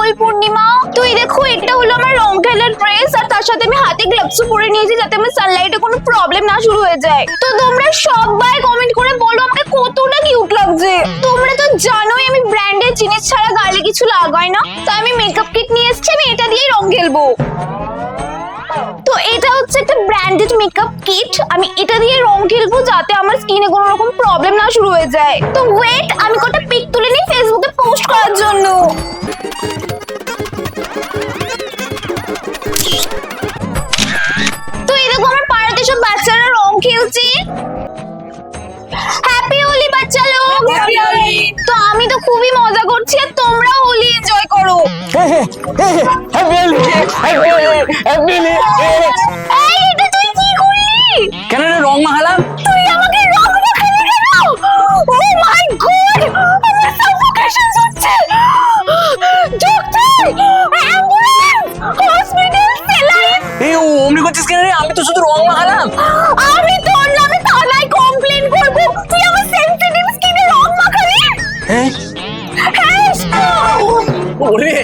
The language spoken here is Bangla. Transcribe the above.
দোল পূর্ণিমা। তো এই দেখো, এটা হলো আমার রং খেলার ড্রেস, আর তার সাথে আমি হাতে গ্লাভসও পরে নিয়েছি যাতে আমার সানলাইটে কোনো প্রবলেম না শুরু হয়ে যায়। তো তোমরা সবাই কমেন্ট করে বলো আমাকে কতটা কিউট লাগছে। তোমরা তো জানোই আমি ব্র্যান্ডের জিনিস ছাড়া গালে কিছু লাগাই না, তাই আমি মেকআপ কিট নিয়ে এসেছি, আমি এটা দিয়েই রং খেলবো। তো এটা হচ্ছে একটা ব্র্যান্ডেড মেকআপ কিট, আমি এটা দিয়ে রং খেলবো যাতে আমার স্কিনে কোনো রকম প্রবলেম না শুরু হয়ে যায়। তো ওয়েট, আমি কটা পিক তুলে নিই ফেসবুকে পোস্ট করার জন্য। তো এই দেখো, আমার পাড়াতে সব বাচ্চারা রং খেলছে। হ্যাপি হোলি বাচ্চা লোক। তো আমি তো খুবই মজা করছি, আর তোমরা হোলি এনজয় করো। এই, এটা তুই কি করলি? কেন রে, রং মাখালাম? তুই আমাকে রং মাখালি কেন? ও মাই গড, আমার সাফোকেশন হচ্ছে। Doctor, ambulance, hospital, saline. এই অমনি করছিস কেন রে? আমি তো শুধু রং মাখালাম। আমি তোর নামে থানায় কমপ্লেইন করব, তুই আমার সেনসিটিভ স্কিনে রং মাখালি। হ্যাঁ, হ্যাঁ। ওরে